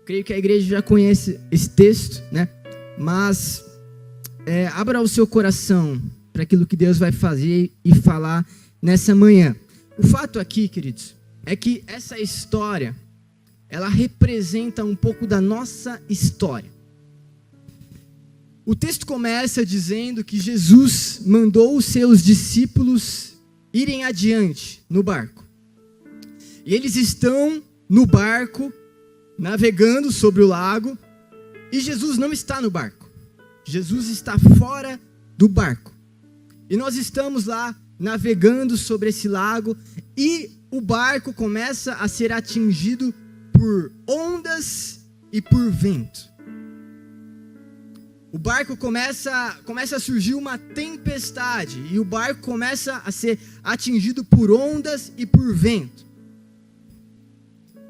Creio que a igreja já conhece esse texto, né? Mas abra o seu coração para aquilo que Deus vai fazer e falar nessa manhã. O fato aqui, queridos, é que essa história, ela representa um pouco da nossa história. O texto começa dizendo que Jesus mandou os seus discípulos irem adiante no barco. E eles estão no barco, navegando sobre o lago, e Jesus não está no barco. Jesus está fora do barco. E nós estamos lá navegando sobre esse lago, e o barco começa a ser atingido por ondas e por vento. O barco começa a surgir uma tempestade, e o barco começa a ser atingido por ondas e por vento.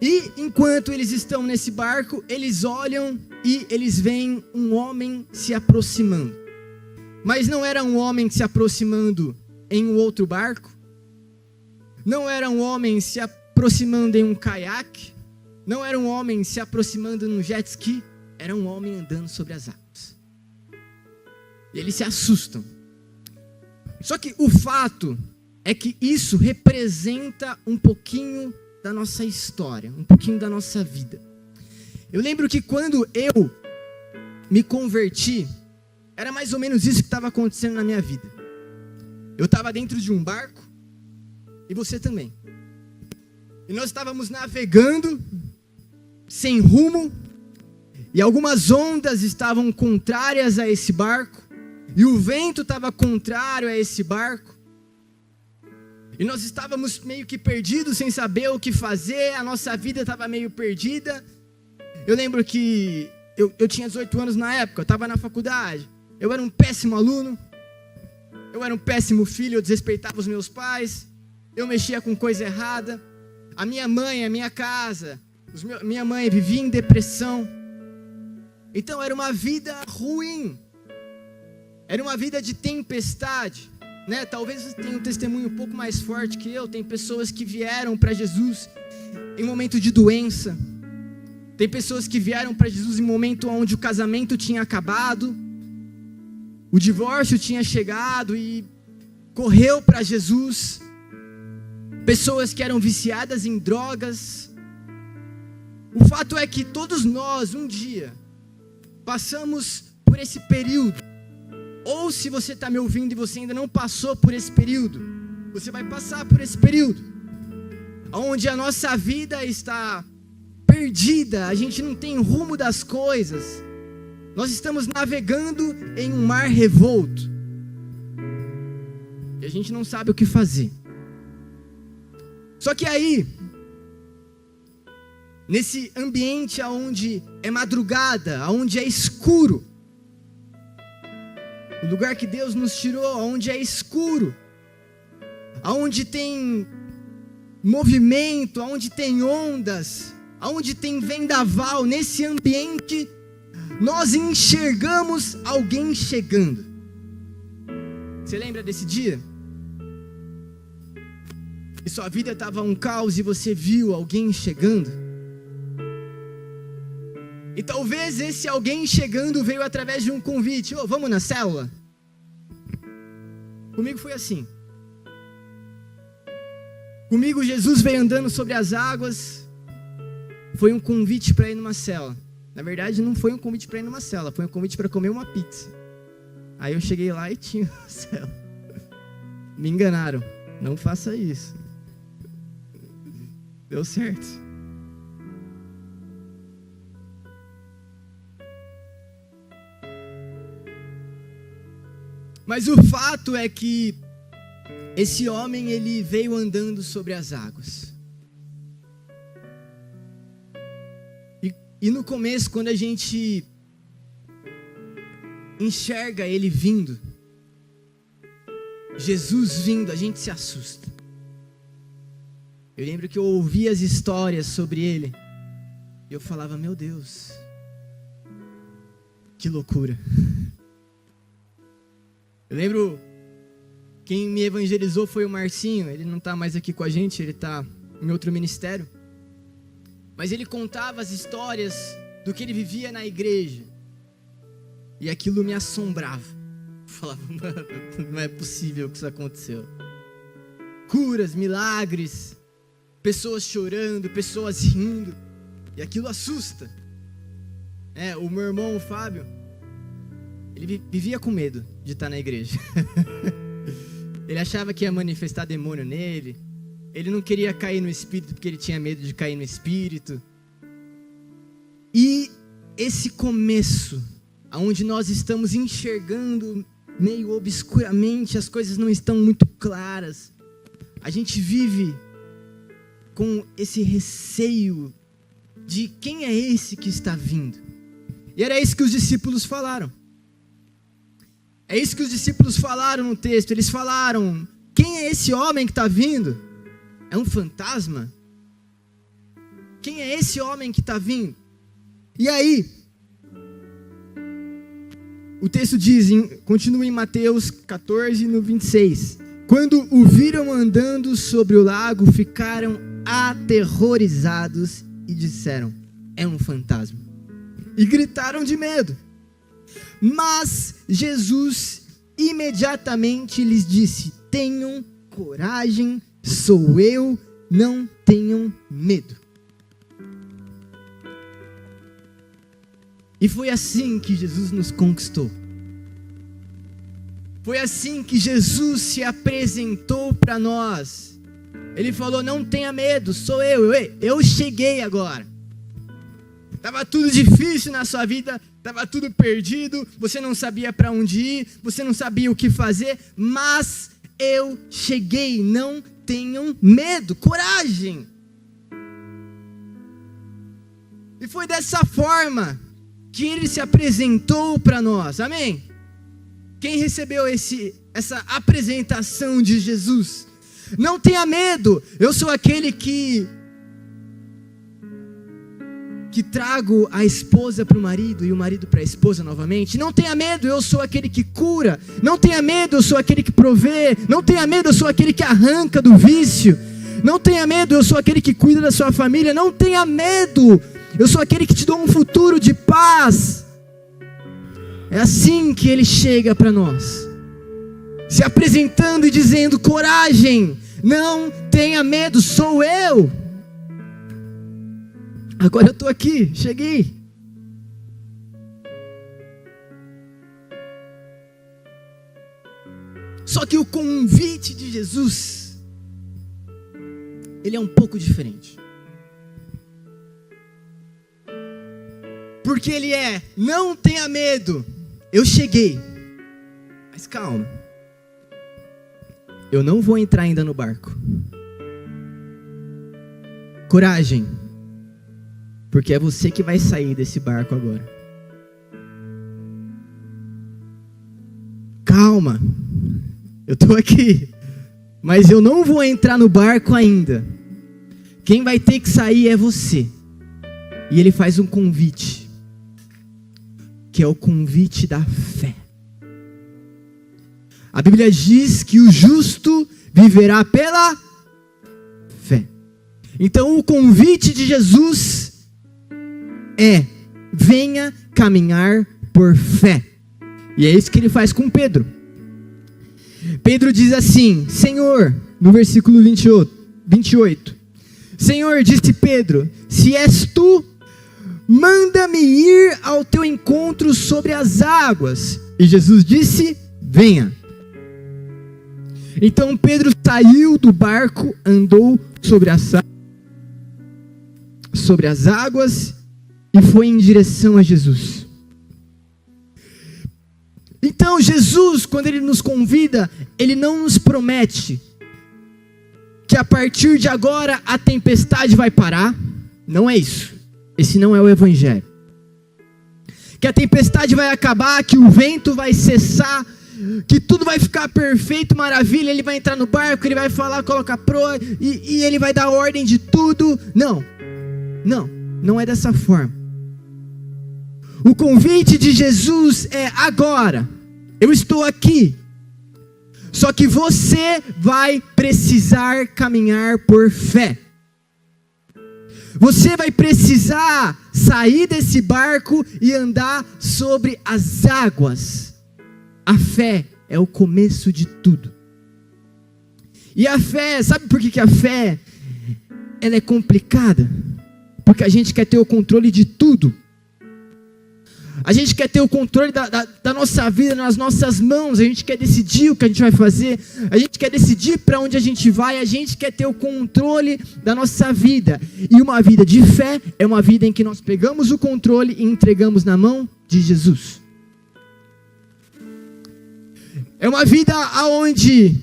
E enquanto eles estão nesse barco, eles olham e eles veem um homem se aproximando. Mas não era um homem se aproximando em um outro barco, não era um homem se aproximando em um caiaque, não era um homem se aproximando num jet ski, era um homem andando sobre as águas. E eles se assustam. Só que o fato é que isso representa um pouquinho da nossa história, um pouquinho da nossa vida. Eu lembro que quando eu me converti, era mais ou menos isso que estava acontecendo na minha vida. Eu estava dentro de um barco, e você também. E nós estávamos navegando, sem rumo, e algumas ondas estavam contrárias a esse barco, e o vento estava contrário a esse barco, e nós estávamos meio que perdidos, sem saber o que fazer, a nossa vida estava meio perdida. Eu lembro que eu tinha 18 anos na época, eu estava na faculdade, eu era um péssimo aluno, eu era um péssimo filho, eu desrespeitava os meus pais, eu mexia com coisa errada, a minha mãe, a minha casa, minha mãe vivia em depressão, então era uma vida ruim, era uma vida de tempestade. Né? Talvez você tenha um testemunho um pouco mais forte que eu. Tem pessoas que vieram para Jesus em momento de doença. Tem pessoas que vieram para Jesus em momento onde o casamento tinha acabado, o divórcio tinha chegado e correu para Jesus. Pessoas que eram viciadas em drogas. O fato é que todos nós, um dia, passamos por esse período. Ou se você está me ouvindo e você ainda não passou por esse período, você vai passar por esse período, onde a nossa vida está perdida, a gente não tem rumo das coisas, nós estamos navegando em um mar revolto, e a gente não sabe o que fazer. Só que aí, nesse ambiente onde é madrugada, onde é escuro, o lugar que Deus nos tirou, onde é escuro, onde tem movimento, onde tem ondas, onde tem vendaval, nesse ambiente, nós enxergamos alguém chegando. Você lembra desse dia? E sua vida estava um caos e você viu alguém chegando? E talvez esse alguém chegando veio através de um convite. Vamos na célula? Comigo foi assim. Comigo Jesus veio andando sobre as águas. Foi um convite para ir numa célula. Na verdade não foi um convite para ir numa célula, foi um convite para comer uma pizza. Aí eu cheguei lá e tinha uma célula. Me enganaram. Não faça isso. Deu certo. Mas o fato é que esse homem, ele veio andando sobre as águas. E no começo, quando a gente enxerga ele vindo, Jesus vindo, a gente se assusta. Eu lembro que eu ouvia as histórias sobre ele, e eu falava, meu Deus, que loucura. Eu lembro, quem me evangelizou foi o Marcinho. Ele não está mais aqui com a gente, ele está em outro ministério. Mas ele contava as histórias do que ele vivia na igreja. E aquilo me assombrava. Eu falava, mano, não é possível que isso aconteceu. Curas, milagres, pessoas chorando, pessoas rindo. E aquilo assusta. O meu irmão, o Fábio, ele vivia com medo de estar na igreja. Ele achava que ia manifestar demônio nele. Ele não queria cair no espírito porque ele tinha medo de cair no espírito. E esse começo, onde nós estamos enxergando meio obscuramente, as coisas não estão muito claras. A gente vive com esse receio de quem é esse que está vindo. E era isso que os discípulos falaram. É isso que os discípulos falaram no texto. Eles falaram, quem é esse homem que está vindo? É um fantasma? Quem é esse homem que está vindo? E aí, o texto diz, continua em Mateus 14, no 26. Quando o viram andando sobre o lago, ficaram aterrorizados e disseram, é um fantasma. E gritaram de medo. Mas Jesus imediatamente lhes disse, tenham coragem, sou eu, não tenham medo. E foi assim que Jesus nos conquistou. Foi assim que Jesus se apresentou para nós. Ele falou, não tenha medo, sou eu cheguei agora. Estava tudo difícil na sua vida, estava tudo perdido, você não sabia para onde ir, você não sabia o que fazer, mas eu cheguei, não tenham medo, coragem. E foi dessa forma que ele se apresentou para nós, amém? Quem recebeu essa apresentação de Jesus? Não tenha medo, eu sou aquele que trago a esposa para o marido e o marido para a esposa novamente. Não tenha medo, eu sou aquele que cura. Não tenha medo, eu sou aquele que provê. Não tenha medo, eu sou aquele que arranca do vício. Não tenha medo, eu sou aquele que cuida da sua família. Não tenha medo, eu sou aquele que te dou um futuro de paz. É assim que ele chega para nós, se apresentando e dizendo, coragem, não tenha medo, sou eu. Agora eu estou aqui, cheguei. Só que o convite de Jesus, ele é um pouco diferente. Porque ele é, não tenha medo, eu cheguei. Mas calma, eu não vou entrar ainda no barco. Coragem, porque é você que vai sair desse barco agora. Calma, eu estou aqui, mas eu não vou entrar no barco ainda. Quem vai ter que sair é você. E ele faz um convite, que é o convite da fé. A Bíblia diz que o justo viverá pela fé. Então o convite de Jesus é, venha caminhar por fé. E é isso que ele faz com Pedro. Pedro diz assim, Senhor, no versículo 28, Senhor, disse Pedro, se és tu, manda-me ir ao teu encontro sobre as águas. E Jesus disse, venha. Então Pedro saiu do barco, andou sobre as águas e foi em direção a Jesus. Então Jesus, quando ele nos convida, ele não nos promete que a partir de agora a tempestade vai parar. Não é isso. Esse não é o evangelho. Que a tempestade vai acabar, que o vento vai cessar, que tudo vai ficar perfeito, maravilha, ele vai entrar no barco, ele vai falar, coloca proa, e ele vai dar ordem de tudo. Não é dessa forma. O convite de Jesus é agora, eu estou aqui, só que você vai precisar caminhar por fé. Você vai precisar sair desse barco e andar sobre as águas. A fé é o começo de tudo. E a fé, sabe por que a fé ela é complicada? Porque a gente quer ter o controle de tudo. A gente quer ter o controle da nossa vida nas nossas mãos. A gente quer decidir o que a gente vai fazer. A gente quer decidir para onde a gente vai. A gente quer ter o controle da nossa vida. E uma vida de fé é uma vida em que nós pegamos o controle e entregamos na mão de Jesus. É uma vida onde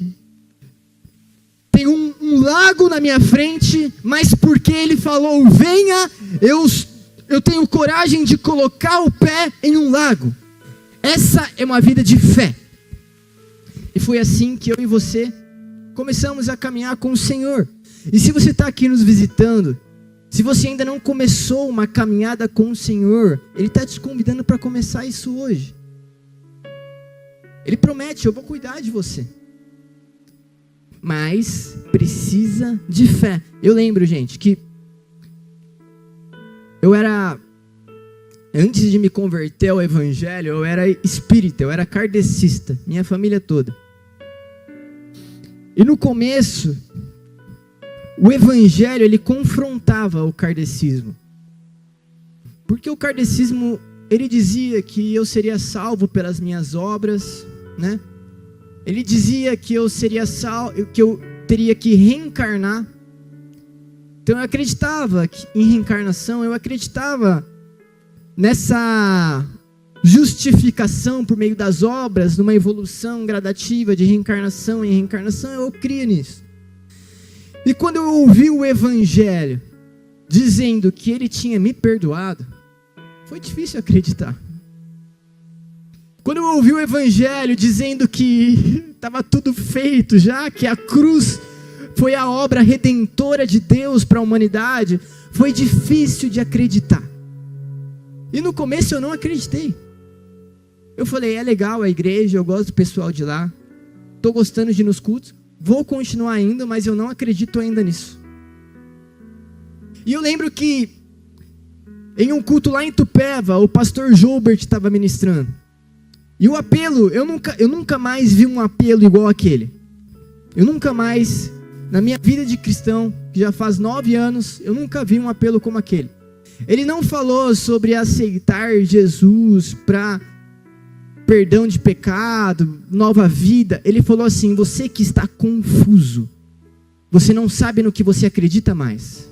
tem um lago na minha frente, mas porque Ele falou, venha, eu tenho coragem de colocar o pé em um lago. Essa é uma vida de fé. E foi assim que eu e você começamos a caminhar com o Senhor. E se você está aqui nos visitando, se você ainda não começou uma caminhada com o Senhor, Ele está te convidando para começar isso hoje. Ele promete, eu vou cuidar de você. Mas precisa de fé. Eu lembro, gente, que antes de me converter ao evangelho, eu era espírita, eu era kardecista, minha família toda. E no começo, o evangelho, ele confrontava o kardecismo. Porque o kardecismo, ele dizia que eu seria salvo pelas minhas obras, né? Ele dizia que eu seria salvo, que eu teria que reencarnar. Então eu acreditava em reencarnação, eu acreditava nessa justificação por meio das obras, numa evolução gradativa de reencarnação em reencarnação, eu cria nisso. E quando eu ouvi o evangelho dizendo que Ele tinha me perdoado, foi difícil acreditar. Quando eu ouvi o evangelho dizendo que estava tudo feito já, que a cruz foi a obra redentora de Deus para a humanidade, foi difícil de acreditar. E no começo eu não acreditei. Eu falei, é legal a igreja, eu gosto do pessoal de lá, estou gostando de ir nos cultos, vou continuar indo, mas eu não acredito ainda nisso. E eu lembro que em um culto lá em Itupeva, o pastor Joubert estava ministrando. E o apelo, eu nunca mais vi um apelo igual aquele. Eu nunca mais, na minha vida de cristão, que já faz 9 anos, eu nunca vi um apelo como aquele. Ele não falou sobre aceitar Jesus para perdão de pecado, nova vida. Ele falou assim, você que está confuso, você não sabe no que você acredita mais,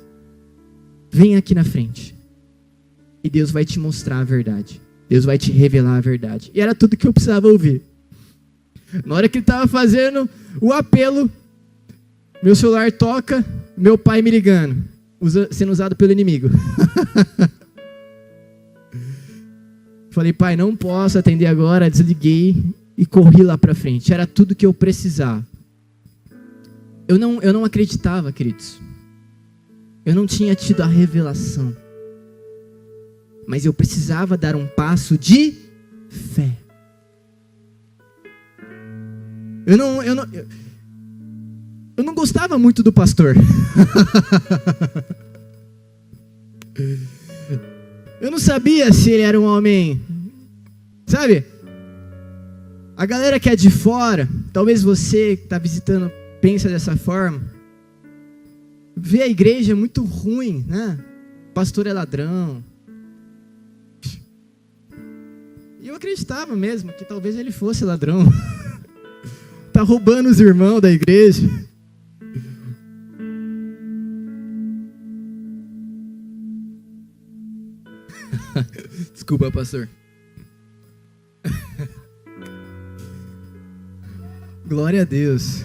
vem aqui na frente. E Deus vai te mostrar a verdade. Deus vai te revelar a verdade. E era tudo que eu precisava ouvir. Na hora que ele estava fazendo o apelo, meu celular toca, meu pai me ligando, sendo usado pelo inimigo. Falei, pai, não posso atender agora, desliguei e corri lá para frente. Era tudo que eu precisava. Eu não acreditava, queridos. Eu não tinha tido a revelação. Mas eu precisava dar um passo de fé. Eu não gostava muito do pastor. Eu não sabia se ele era um homem, sabe? A galera que é de fora, talvez você que está visitando pensa dessa forma, vê a igreja muito ruim, né? O pastor é ladrão. E eu acreditava mesmo que talvez ele fosse ladrão. Tá roubando os irmãos da igreja. Desculpa, pastor. Glória a Deus.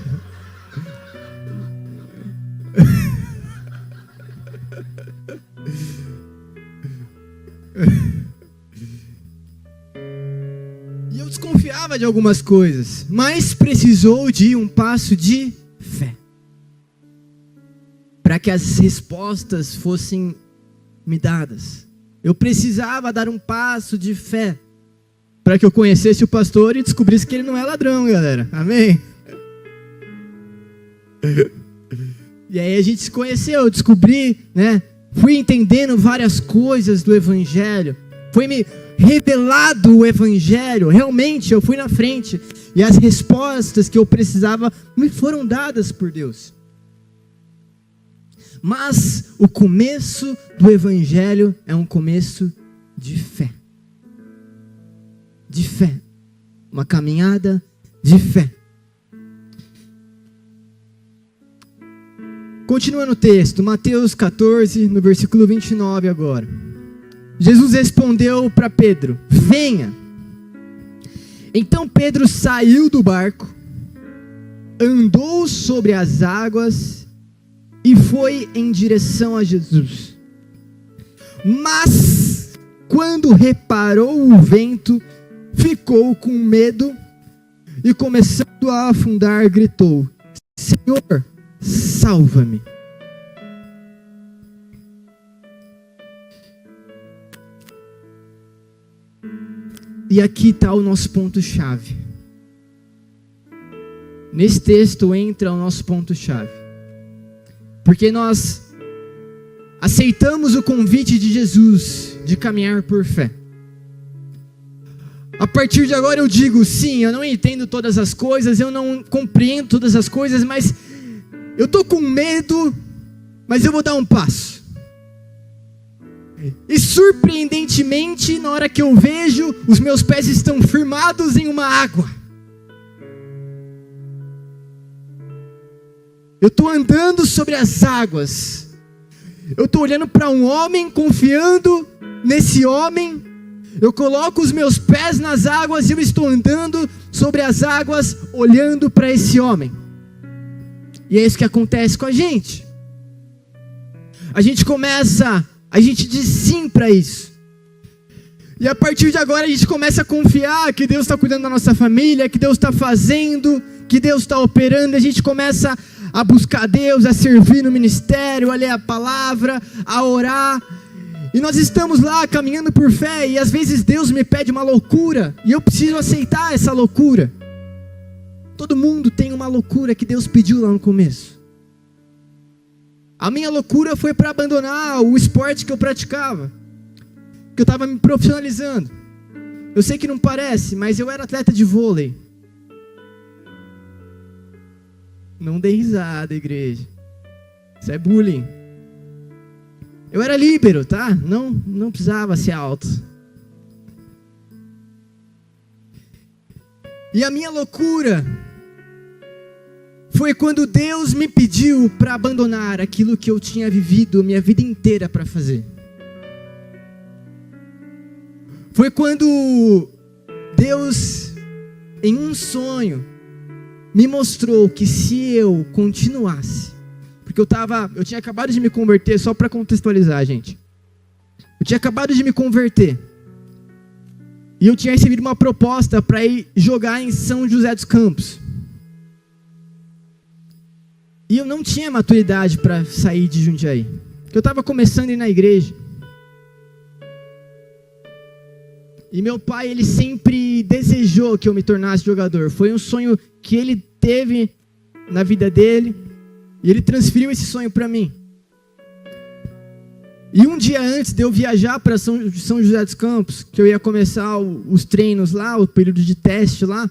E eu desconfiava de algumas coisas, mas precisou de um passo de fé para que as respostas fossem me dadas. Eu precisava dar um passo de fé para que eu conhecesse o pastor e descobrisse que ele não é ladrão, galera. Amém? E aí a gente se conheceu, eu descobri, né, fui entendendo várias coisas do Evangelho, foi me revelado o Evangelho, realmente eu fui na frente, e as respostas que eu precisava me foram dadas por Deus. Mas o começo do Evangelho é um começo de fé. De fé. Uma caminhada de fé. Continuando o texto, Mateus 14, no versículo 29 agora. Jesus respondeu para Pedro: venha. Então Pedro saiu do barco, andou sobre as águas e foi em direção a Jesus. Mas, quando reparou o vento, ficou com medo e, começando a afundar, gritou: Senhor, salva-me. E aqui está o nosso ponto-chave. Nesse texto entra o nosso ponto-chave. Porque nós aceitamos o convite de Jesus de caminhar por fé. A partir de agora eu digo, sim, eu não entendo todas as coisas, eu não compreendo todas as coisas, mas eu estou com medo, mas eu vou dar um passo. E surpreendentemente, na hora que eu vejo, os meus pés estão firmados em uma água. Eu estou andando sobre as águas. Eu estou olhando para um homem, confiando nesse homem. Eu coloco os meus pés nas águas e eu estou andando sobre as águas, olhando para esse homem. E é isso que acontece com a gente. A gente diz sim para isso. E a partir de agora a gente começa a confiar que Deus está cuidando da nossa família, que Deus está fazendo, que Deus está operando. A gente começa a buscar Deus, a servir no ministério, a ler a palavra, a orar. E nós estamos lá caminhando por fé, e às vezes Deus me pede uma loucura, e eu preciso aceitar essa loucura. Todo mundo tem uma loucura que Deus pediu lá no começo. A minha loucura foi para abandonar o esporte que eu praticava, que eu estava me profissionalizando. Eu sei que não parece, mas eu era atleta de vôlei. Não dê risada, igreja. Isso é bullying. Eu era líbero, tá? Não precisava ser alto. E a minha loucura foi quando Deus me pediu para abandonar aquilo que eu tinha vivido minha vida inteira para fazer. Foi quando Deus, em um sonho, me mostrou que se eu continuasse, porque eu tinha acabado de me converter, só para contextualizar, gente. Eu tinha acabado de me converter. E eu tinha recebido uma proposta para ir jogar em São José dos Campos. E eu não tinha maturidade para sair de Jundiaí. Porque eu estava começando a ir na igreja. E meu pai, ele sempre desejou que eu me tornasse jogador. Foi um sonho que ele teve na vida dele. E ele transferiu esse sonho para mim. E um dia antes de eu viajar para São José dos Campos, que eu ia começar os treinos lá, o período de teste lá,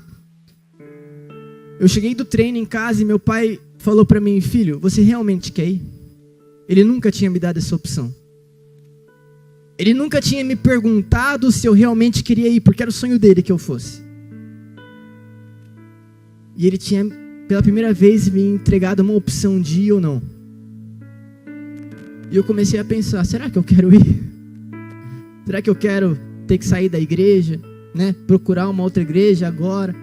eu cheguei do treino em casa e meu pai falou para mim: filho, você realmente quer ir? Ele nunca tinha me dado essa opção. Ele nunca tinha me perguntado se eu realmente queria ir, porque era o sonho dele que eu fosse. E ele tinha, pela primeira vez, me entregado uma opção de ir ou não. E eu comecei a pensar: será que eu quero ir? Será que eu quero ter que sair da igreja, né? Procurar uma outra igreja agora?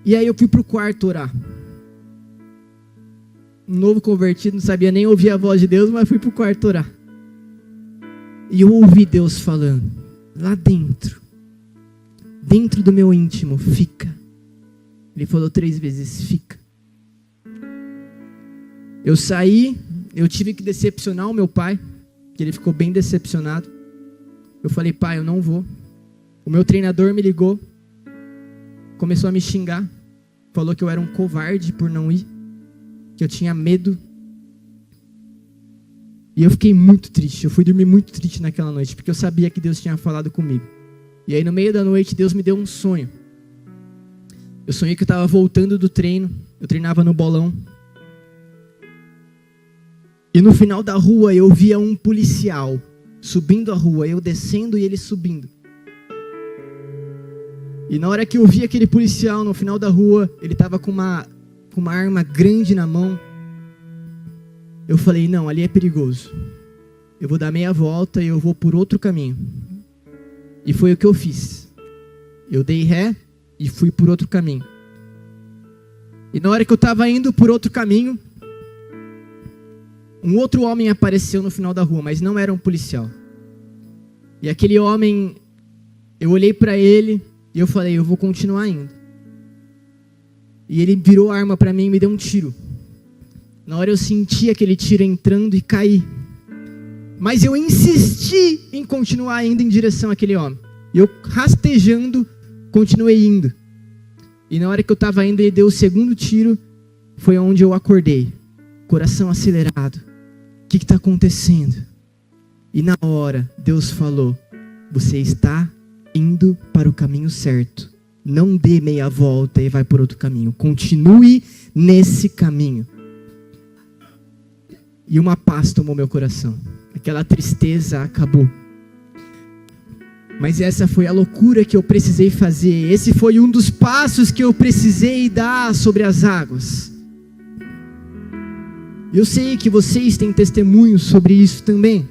E aí eu fui pro quarto orar. Um novo convertido, não sabia nem ouvir a voz de Deus, mas fui pro quarto orar. E eu ouvi Deus falando, lá dentro do meu íntimo: fica. Ele falou 3 vezes: fica. Eu saí, eu tive que decepcionar o meu pai, que ele ficou bem decepcionado. Eu falei: pai, eu não vou. O meu treinador me ligou, começou a me xingar, falou que eu era um covarde por não ir, que eu tinha medo. E eu fiquei muito triste, eu fui dormir muito triste naquela noite, porque eu sabia que Deus tinha falado comigo. E aí no meio da noite Deus me deu um sonho. Eu sonhei que eu estava voltando do treino, eu treinava no bolão. E no final da rua eu via um policial subindo a rua, eu descendo e ele subindo. E na hora que eu vi aquele policial no final da rua, ele estava com uma arma grande na mão. Eu falei, não, ali é perigoso. Eu vou dar meia volta e eu vou por outro caminho. E foi o que eu fiz. Eu dei ré e fui por outro caminho. E na hora que eu estava indo por outro caminho, um outro homem apareceu no final da rua, mas não era um policial. E aquele homem, eu olhei para ele e eu falei, eu vou continuar indo. E ele virou a arma para mim e me deu um tiro. Na hora eu senti aquele tiro entrando e caí. Mas eu insisti em continuar indo em direção àquele homem. E eu, rastejando, continuei indo. E na hora que eu estava indo, ele deu o segundo tiro. Foi onde eu acordei. Coração acelerado. O que está acontecendo? E na hora, Deus falou, você está indo para o caminho certo. Não dê meia volta e vai por outro caminho. Continue nesse caminho. E uma paz tomou meu coração. Aquela tristeza acabou. Mas essa foi a loucura que eu precisei fazer. Esse foi um dos passos que eu precisei dar sobre as águas. Eu sei que vocês têm testemunhos sobre isso também.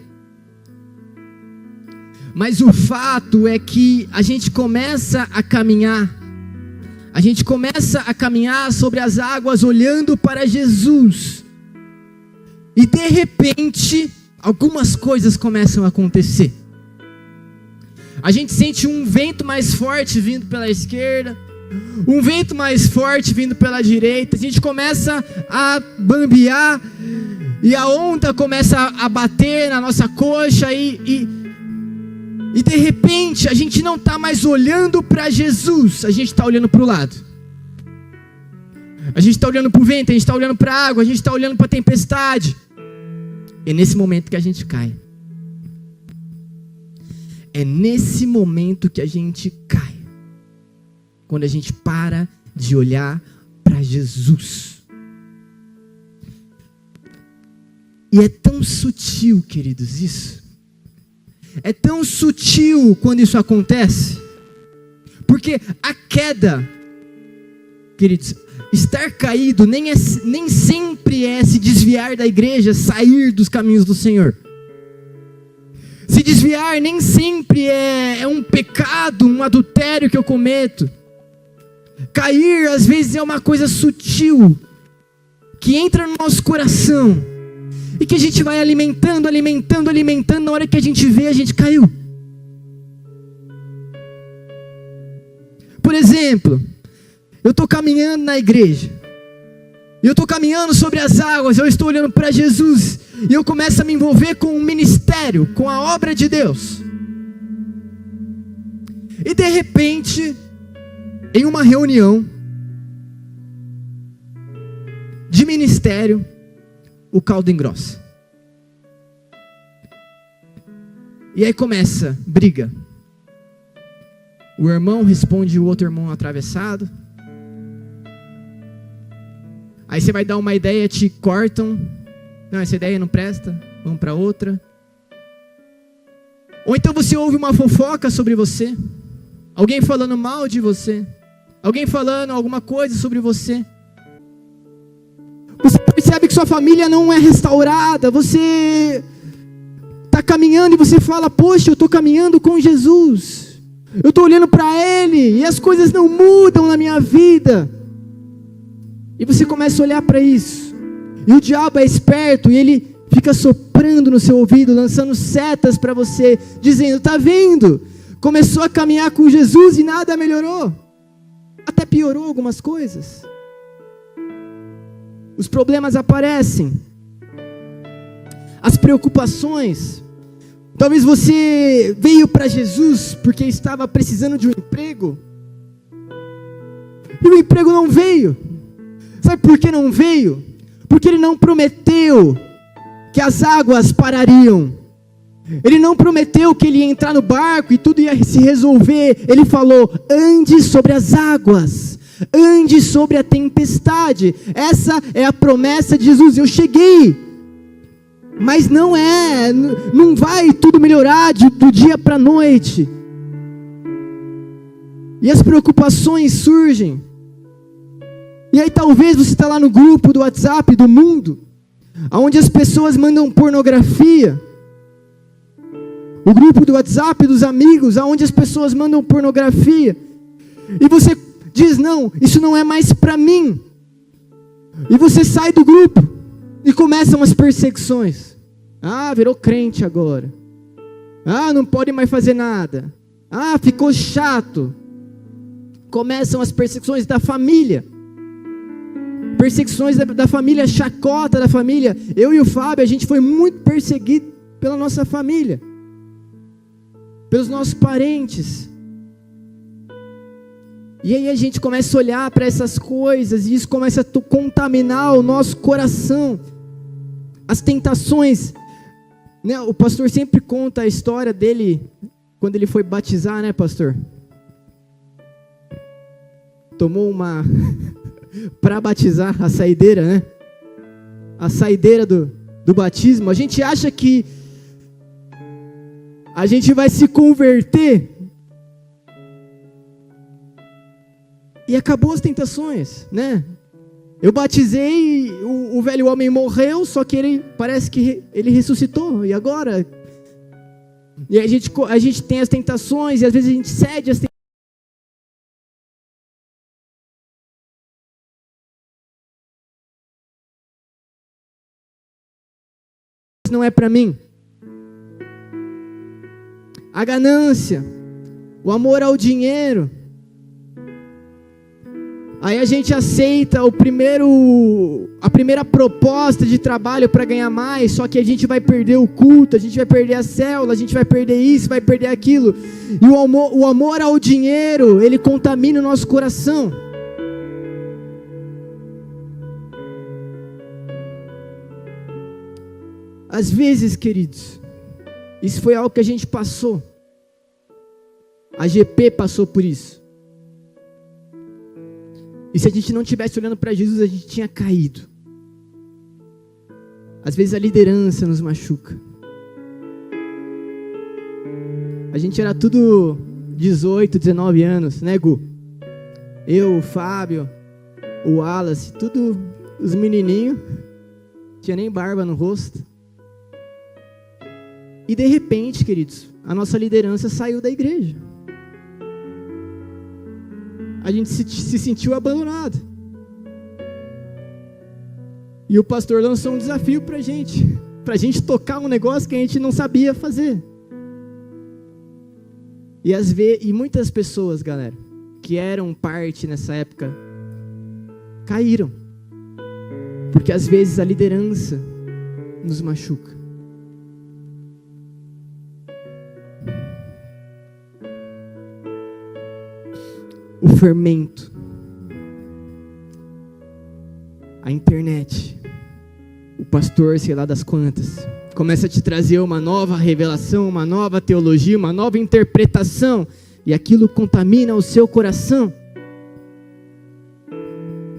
Mas o fato é que a gente começa a caminhar. A gente começa a caminhar sobre as águas olhando para Jesus. E de repente, algumas coisas começam a acontecer. A gente sente um vento mais forte vindo pela esquerda, um vento mais forte vindo pela direita. A gente começa a bambear e a onda começa a bater na nossa coxa e de repente a gente não está mais olhando para Jesus, a gente está olhando para o lado. A gente está olhando para o vento, a gente está olhando para a água, a gente está olhando para a tempestade. É nesse momento que a gente cai. É nesse momento que a gente cai. Quando a gente para de olhar para Jesus. E é tão sutil, queridos, isso. É tão sutil quando isso acontece. Porque a queda, queridos, estar caído nem sempre é se desviar da igreja, sair dos caminhos do Senhor. Se desviar nem sempre é um pecado, um adultério que eu cometo. Cair às vezes é uma coisa sutil, que entra no nosso coração, e que a gente vai alimentando, na hora que a gente vê, a gente caiu. Por exemplo, eu estou caminhando na igreja, eu estou caminhando sobre as águas, eu estou olhando para Jesus, e eu começo a me envolver com o ministério, com a obra de Deus. E de repente, em uma reunião de ministério, o caldo engrossa. E aí começa briga. O irmão responde o outro irmão atravessado. Aí você vai dar uma ideia, te cortam. Não, essa ideia não presta, vamos para outra. Ou então você ouve uma fofoca sobre você. Alguém falando mal de você. Alguém falando alguma coisa sobre você. Você percebe que sua família não é restaurada. Você está caminhando e você fala, poxa, eu estou caminhando com Jesus. Eu estou olhando para Ele e as coisas não mudam na minha vida. E você começa a olhar para isso. E o diabo é esperto e ele fica soprando no seu ouvido, lançando setas para você, dizendo, tá vendo? Começou a caminhar com Jesus e nada melhorou. Até piorou algumas coisas. Os problemas aparecem. As preocupações. Talvez você veio para Jesus porque estava precisando de um emprego. E o emprego não veio. Sabe por que não veio? Porque Ele não prometeu que as águas parariam. Ele não prometeu que ele ia entrar no barco e tudo ia se resolver. Ele falou: ande sobre as águas, ande sobre a tempestade. Essa é a promessa de Jesus. Eu cheguei, mas não vai tudo melhorar do dia para a noite. E as preocupações surgem. E aí talvez você está lá no grupo do WhatsApp do mundo, onde as pessoas mandam pornografia. O grupo do WhatsApp dos amigos, onde as pessoas mandam pornografia. E você diz: não, isso não é mais para mim. E você sai do grupo e começam as perseguições. Ah, virou crente agora. Ah, não pode mais fazer nada. Ah, ficou chato. Começam as perseguições da família. Perseguições da família, chacota da família. Eu e o Fábio, a gente foi muito perseguido pela nossa família, pelos nossos parentes. E aí a gente começa a olhar para essas coisas, e isso começa a contaminar o nosso coração. As tentações, né? O pastor sempre conta a história dele, quando ele foi batizar, né, pastor? Tomou uma... para batizar, a saideira, né? A saideira do batismo. A gente acha que a gente vai se converter e acabou as tentações, né? Eu batizei, o velho homem morreu, só que parece que ele ressuscitou. E agora? E a gente tem as tentações, e às vezes a gente cede às tentações. Não é para mim. A ganância, o amor ao dinheiro. Aí a gente aceita a primeira proposta de trabalho para ganhar mais, só que a gente vai perder o culto, a gente vai perder a célula, a gente vai perder isso, vai perder aquilo. E o amor ao dinheiro, ele contamina o nosso coração. Às vezes, queridos, isso foi algo que a gente passou. A GP passou por isso. E se a gente não estivesse olhando para Jesus, a gente tinha caído. Às vezes a liderança nos machuca. A gente era tudo 18, 19 anos, né, Gu? Eu, o Fábio, o Wallace, tudo os menininhos. Tinha nem barba no rosto. E de repente, queridos, a nossa liderança saiu da igreja. A gente se sentiu abandonado. E o pastor lançou um desafio pra gente tocar um negócio que a gente não sabia fazer. E muitas pessoas, galera, que eram parte nessa época, caíram. Porque às vezes a liderança nos machuca. O fermento, a internet, o pastor, sei lá das quantas, começa a te trazer uma nova revelação, uma nova teologia, uma nova interpretação, e aquilo contamina o seu coração.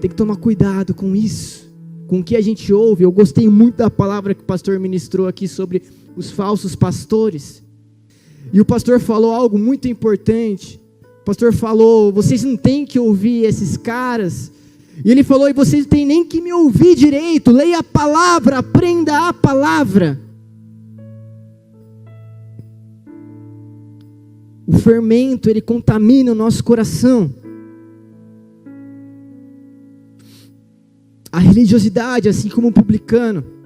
Tem que tomar cuidado com isso, com o que a gente ouve. Eu gostei muito da palavra que o pastor ministrou aqui sobre os falsos pastores, e o pastor falou algo muito importante. O pastor falou: vocês não têm que ouvir esses caras. E ele falou: e vocês não têm nem que me ouvir direito. Leia a palavra, aprenda a palavra. O fermento, ele contamina o nosso coração. A religiosidade, assim como o publicano.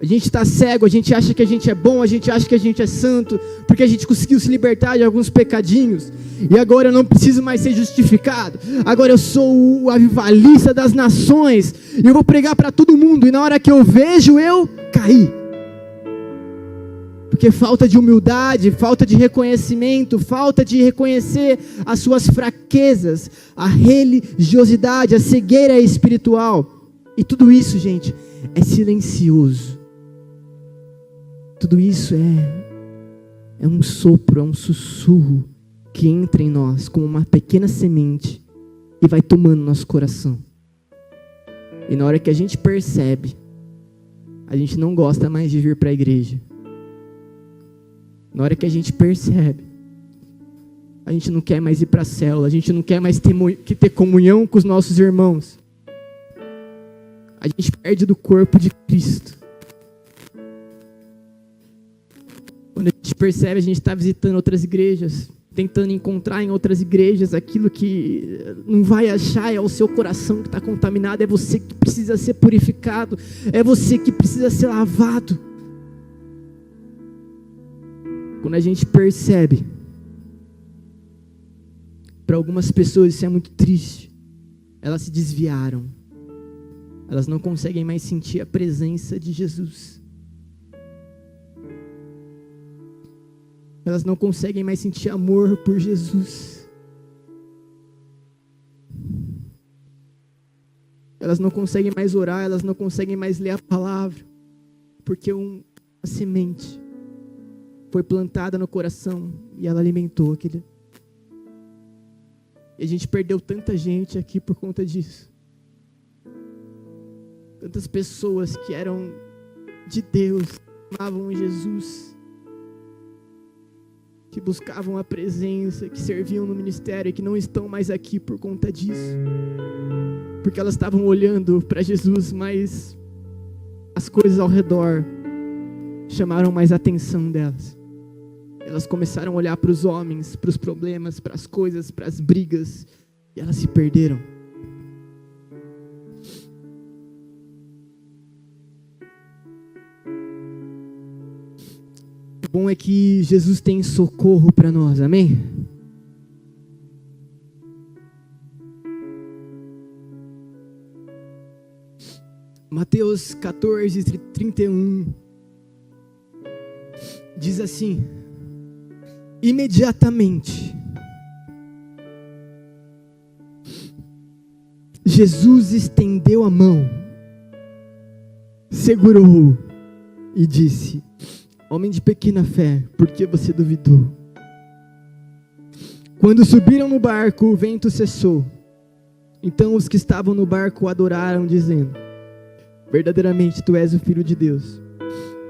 A gente está cego, a gente acha que a gente é bom, a gente acha que a gente é santo, porque a gente conseguiu se libertar de alguns pecadinhos, e agora eu não preciso mais ser justificado, agora eu sou o avivalista das nações, e eu vou pregar para todo mundo, e na hora que eu vejo, eu caí. Porque falta de humildade, falta de reconhecimento, falta de reconhecer as suas fraquezas, a religiosidade, a cegueira espiritual. E tudo isso, gente, é silencioso. Tudo isso é um sopro, é um sussurro que entra em nós como uma pequena semente e vai tomando nosso coração. E na hora que a gente percebe, a gente não gosta mais de vir para a igreja. Na hora que a gente percebe, a gente não quer mais ir para a célula, a gente não quer mais ter comunhão com os nossos irmãos. A gente perde do corpo de Cristo. Quando a gente percebe, a gente está visitando outras igrejas, tentando encontrar em outras igrejas aquilo que não vai achar, é o seu coração que está contaminado, é você que precisa ser purificado, é você que precisa ser lavado. Quando a gente percebe, para algumas pessoas isso é muito triste, elas se desviaram, elas não conseguem mais sentir a presença de Jesus. Elas não conseguem mais sentir amor por Jesus. Elas não conseguem mais orar, elas não conseguem mais ler a palavra, porque uma semente foi plantada no coração e ela alimentou aquele. E a gente perdeu tanta gente aqui por conta disso. Tantas pessoas que eram de Deus, amavam Jesus, que buscavam a presença, que serviam no ministério e que não estão mais aqui por conta disso. Porque elas estavam olhando para Jesus, mas as coisas ao redor chamaram mais a atenção delas. Elas começaram a olhar para os homens, para os problemas, para as coisas, para as brigas, e elas se perderam. O bom é que Jesus tem socorro para nós, amém? Mateus 14, 31 diz assim: imediatamente Jesus estendeu a mão, segurou-o e disse: homem de pequena fé, por que você duvidou? Quando subiram no barco, o vento cessou. Então os que estavam no barco o adoraram, dizendo: verdadeiramente tu és o Filho de Deus.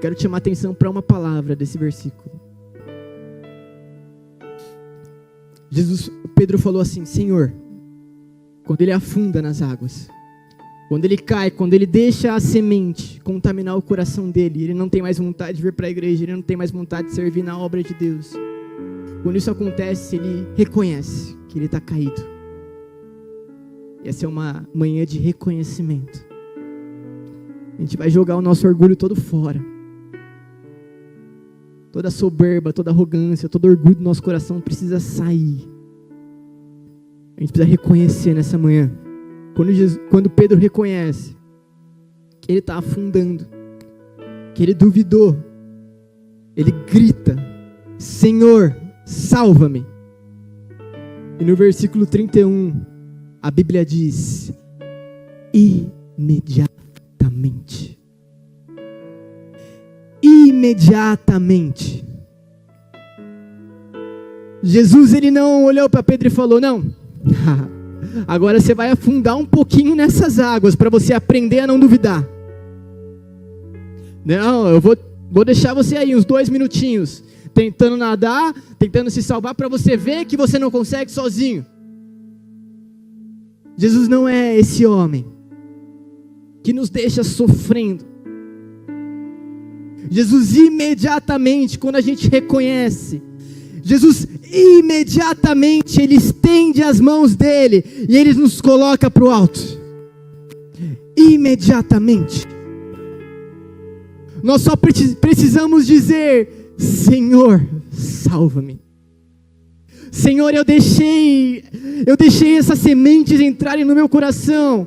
Quero te chamar a atenção para uma palavra desse versículo. Pedro falou assim: Senhor, quando ele afunda nas águas, quando ele cai, quando ele deixa a semente contaminar o coração dele, ele não tem mais vontade de vir para a igreja, ele não tem mais vontade de servir na obra de Deus. Quando isso acontece, ele reconhece que ele está caído. Essa é uma manhã de reconhecimento. A gente vai jogar o nosso orgulho todo fora. Toda soberba, toda arrogância, todo orgulho do nosso coração precisa sair. A gente precisa reconhecer nessa manhã. Quando Pedro reconhece que ele está afundando, que ele duvidou, ele grita: Senhor, salva-me. E no versículo 31, a Bíblia diz: imediatamente. Imediatamente. Jesus, ele não olhou para Pedro e falou: não, agora você vai afundar um pouquinho nessas águas para você aprender a não duvidar. Não, eu vou deixar você aí uns 2 minutinhos tentando nadar, tentando se salvar para você ver que você não consegue sozinho. Jesus não é esse homem que nos deixa sofrendo. Jesus imediatamente, quando a gente reconhece, Jesus imediatamente, ele estende as mãos dele e ele nos coloca para o alto. Imediatamente. Nós só precisamos dizer: Senhor, salva-me. Senhor, eu deixei essas sementes entrarem no meu coração.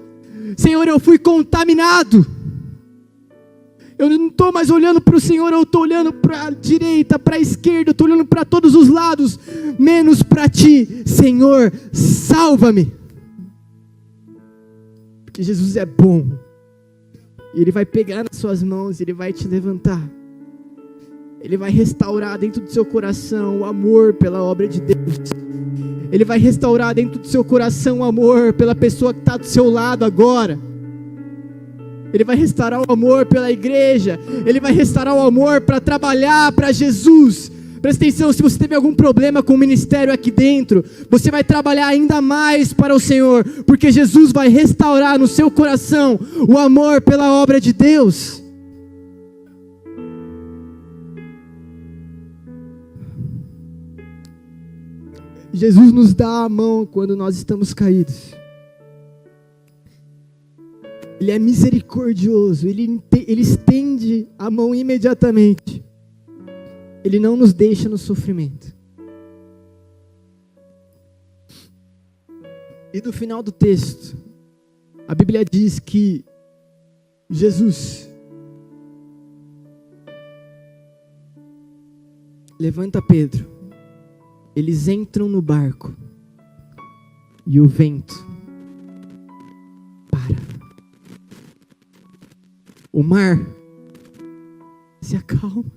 Senhor, eu fui contaminado. Eu não estou mais olhando para o Senhor, eu estou olhando para a direita, para a esquerda, eu estou olhando para todos os lados, menos para Ti. Senhor, salva-me. Porque Jesus é bom E Ele vai pegar nas suas mãos, Ele vai te levantar. Ele vai restaurar dentro do seu coração o amor pela obra de Deus. Ele vai restaurar dentro do seu coração o amor pela pessoa que está do seu lado agora. Ele vai restaurar o amor pela igreja. Ele vai restaurar o amor para trabalhar para Jesus. Presta atenção, se você teve algum problema com o ministério aqui dentro, você vai trabalhar ainda mais para o Senhor, porque Jesus vai restaurar no seu coração o amor pela obra de Deus. Jesus nos dá a mão quando nós estamos caídos. Ele é misericordioso, ele estende a mão imediatamente. Ele não nos deixa no sofrimento. E no final do texto, a Bíblia diz que Jesus levanta Pedro. Eles entram no barco e o vento para. O mar se acalma.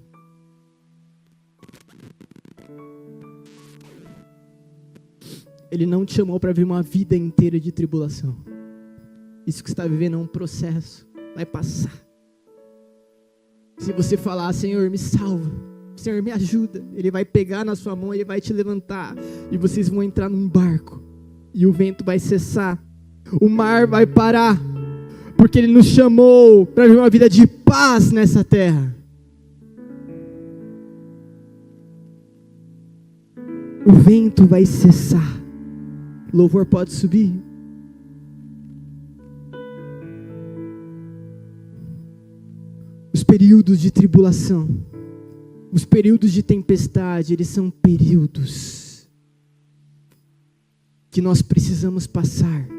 Ele não te chamou para viver uma vida inteira de tribulação. Isso que você está vivendo é um processo, vai passar. Se você falar, Senhor, me salva, Senhor, me ajuda, Ele vai pegar na sua mão, Ele vai te levantar, e vocês vão entrar num barco, e o vento vai cessar, o mar vai parar, porque Ele nos chamou para viver uma vida de paz nessa terra. O vento vai cessar. O louvor pode subir. Os períodos de tribulação, os períodos de tempestade, eles são períodos que nós precisamos passar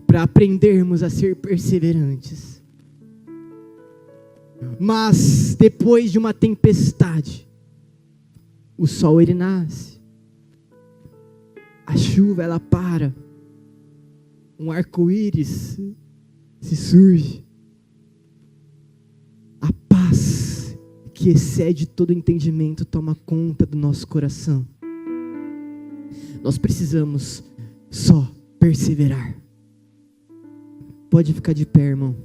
para aprendermos a ser perseverantes. Mas depois de uma tempestade, o sol ele nasce, a chuva ela para, um arco-íris se surge, a paz que excede todo entendimento toma conta do nosso coração. Nós precisamos só perseverar. Pode ficar de pé, irmão.